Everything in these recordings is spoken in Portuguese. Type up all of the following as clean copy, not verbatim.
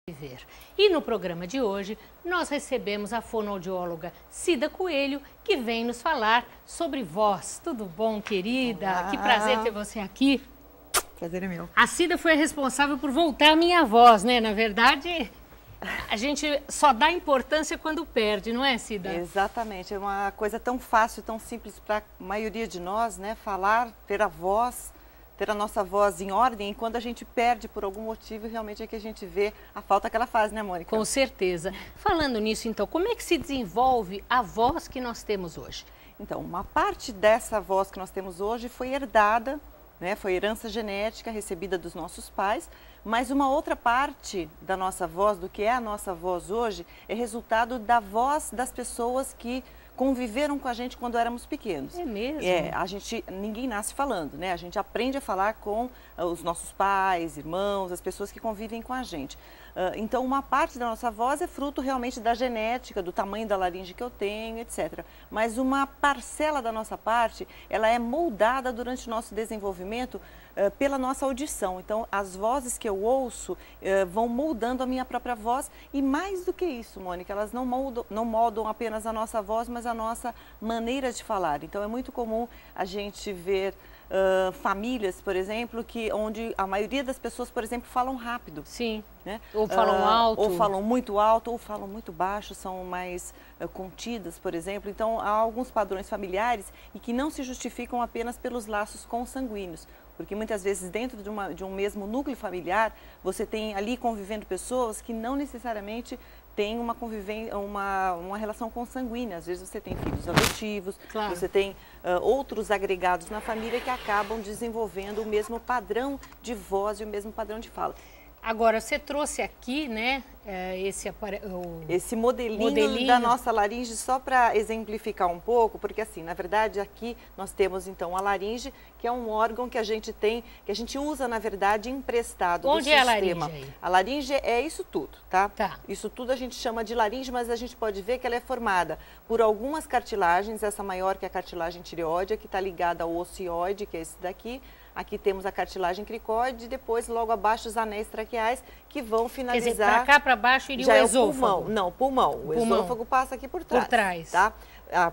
Viver. E no programa de hoje, nós recebemos a fonoaudióloga Cida Coelho, que vem nos falar sobre voz. Tudo bom, querida? Olá. Que prazer ter você aqui. Prazer é meu. A Cida foi a responsável por voltar a minha voz, né? Na verdade, a gente só dá importância quando perde, não é, Cida? Exatamente. É uma coisa tão fácil, tão simples para a maioria de nós, né? Falar, ter a voz, ter a nossa voz em ordem, e quando a gente perde por algum motivo, realmente é que a gente vê a falta que ela faz, né, Mônica? Com certeza. Falando nisso, então, como é que se desenvolve a voz que nós temos hoje? Então, uma parte dessa voz que nós temos hoje foi herdada, né? Foi herança genética recebida dos nossos pais, mas uma outra parte da nossa voz, do que é a nossa voz hoje, é resultado da voz das pessoas que conviveram com a gente quando éramos pequenos. É mesmo? Ninguém nasce falando, né? A gente aprende a falar com os nossos pais, irmãos, as pessoas que convivem com a gente. Então, uma parte da nossa voz é fruto realmente da genética, do tamanho da laringe que eu tenho, etc. Mas uma parcela da nossa parte, ela é moldada durante o nosso desenvolvimento pela nossa audição. Então, as vozes que eu ouço vão moldando a minha própria voz, e mais do que isso, Mônica, elas não moldam apenas a nossa voz, mas a nossa maneira de falar. Então, é muito comum a gente ver famílias, por exemplo, onde a maioria das pessoas, por exemplo, falam rápido. Sim. Né? Ou falam alto. Ou falam muito alto, ou falam muito baixo, são mais contidas, por exemplo. Então, há alguns padrões familiares e que não se justificam apenas pelos laços consanguíneos. Porque muitas vezes dentro de um mesmo núcleo familiar, você tem ali convivendo pessoas que não necessariamente têm uma relação consanguínea. Às vezes você tem filhos adotivos, claro. Você tem outros agregados na família que acabam desenvolvendo o mesmo padrão de voz e o mesmo padrão de fala. Agora, você trouxe aqui, né, esse modelinho da nossa laringe, só para exemplificar um pouco, porque assim, na verdade, aqui nós temos então a laringe, que é um órgão que a gente tem, que a gente usa, na verdade, emprestado do sistema. Onde é a laringe aí? A laringe é isso tudo, tá? Tá. Isso tudo a gente chama de laringe, mas a gente pode ver que ela é formada por algumas cartilagens, essa maior que é a cartilagem tireoide, que está ligada ao ocioide, que é esse daqui. Aqui temos a cartilagem cricoide e depois, logo abaixo, os anéis traqueais, que vão finalizar... Quer dizer, para cá, para baixo, iria já o esôfago. esôfago? Não, pulmão. O esôfago passa aqui por trás. Por trás. Tá?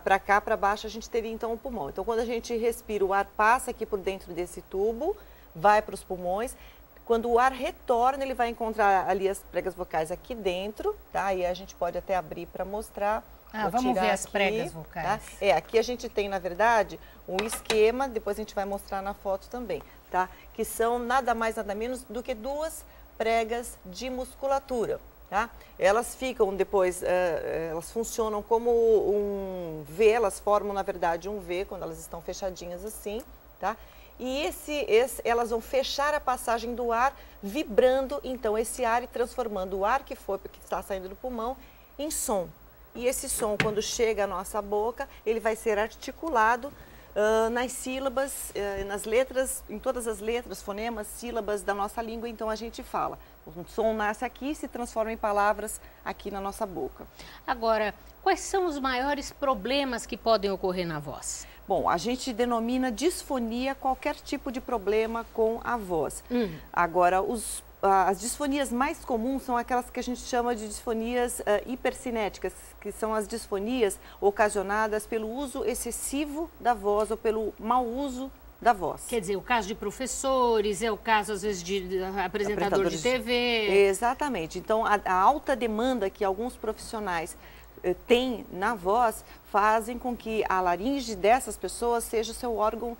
Para cá, para baixo, a gente teria então o pulmão. Então, quando a gente respira, o ar passa aqui por dentro desse tubo, vai para os pulmões. Quando o ar retorna, ele vai encontrar ali as pregas vocais aqui dentro, tá? E a gente pode até abrir para mostrar. Vamos ver as aqui, pregas vocais. Tá? Aqui a gente tem, na verdade, um esquema, depois a gente vai mostrar na foto também, tá? Que são nada mais, nada menos do que duas pregas de musculatura, tá? Elas ficam depois, elas funcionam como um V, elas formam, na verdade, um V quando elas estão fechadinhas assim, tá? E elas vão fechar a passagem do ar, vibrando, então, esse ar e transformando o ar que está saindo do pulmão em som. E esse som, quando chega à nossa boca, ele vai ser articulado nas sílabas, nas letras, em todas as letras, fonemas, sílabas da nossa língua, então a gente fala. O som nasce aqui e se transforma em palavras aqui na nossa boca. Agora, quais são os maiores problemas que podem ocorrer na voz? Bom, a gente denomina disfonia qualquer tipo de problema com a voz. Agora, as disfonias mais comuns são aquelas que a gente chama de disfonias hipercinéticas, que são as disfonias ocasionadas pelo uso excessivo da voz ou pelo mau uso da voz. Quer dizer, o caso de professores, é o caso, às vezes, de apresentador de TV. Exatamente. Então, a alta demanda que alguns profissionais têm na voz fazem com que a laringe dessas pessoas seja o seu órgão,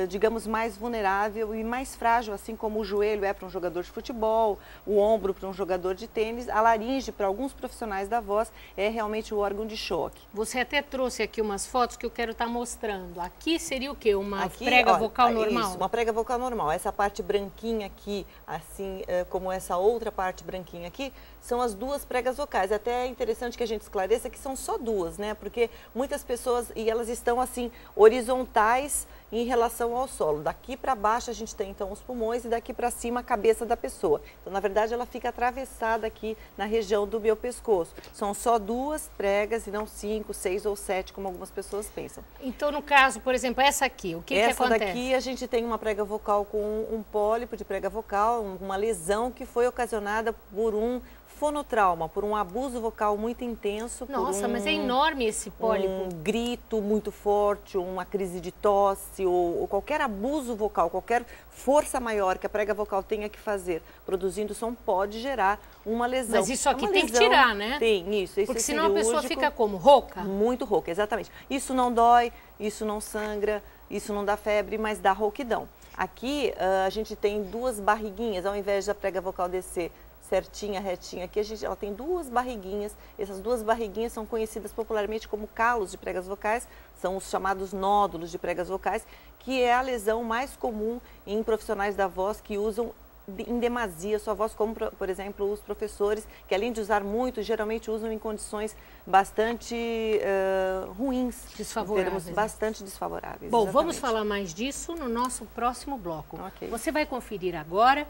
digamos, mais vulnerável e mais frágil, assim como o joelho é para um jogador de futebol, o ombro para um jogador de tênis, a laringe para alguns profissionais da voz é realmente o órgão de choque. Você até trouxe aqui umas fotos que eu quero estar mostrando. Aqui seria o quê? Uma prega vocal normal? Isso, uma prega vocal normal. Essa parte branquinha aqui, assim como essa outra parte branquinha aqui, são as duas pregas vocais. Até é interessante que a gente esclareça que são só duas, né? Porque muitas pessoas, e elas estão assim, horizontais em relação ao solo. Daqui para baixo a gente tem então os pulmões e daqui para cima a cabeça da pessoa. Então, na verdade, ela fica atravessada aqui na região do meu pescoço. São só duas pregas e não 5, 6 ou 7, como algumas pessoas pensam. Então, no caso, por exemplo, essa aqui, o que acontece? Essa daqui a gente tem uma prega vocal com um pólipo de prega vocal, uma lesão que foi ocasionada por um fonotrauma, por um abuso vocal muito intenso. Nossa, mas é enorme esse pólipo. Um grito muito forte, uma crise de tosse, ou qualquer abuso vocal, qualquer força maior que a prega vocal tenha que fazer, produzindo som, pode gerar uma lesão. Mas isso aqui tem que tirar, né? Tem, isso. Porque senão a pessoa fica como? Rouca? Muito rouca, exatamente. Isso não dói, isso não sangra, isso não dá febre, mas dá rouquidão. Aqui a gente tem duas barriguinhas, ao invés da prega vocal descer certinha, retinha, aqui ela tem duas barriguinhas. Essas duas barriguinhas são conhecidas popularmente como calos de pregas vocais, são os chamados nódulos de pregas vocais, que é a lesão mais comum em profissionais da voz que usam em demasia sua voz, como por exemplo os professores, que além de usar muito, geralmente usam em condições bastante ruins, desfavoráveis, bastante desfavoráveis. Bom, exatamente. vamos falar mais disso no nosso próximo bloco. Okay. Você vai conferir agora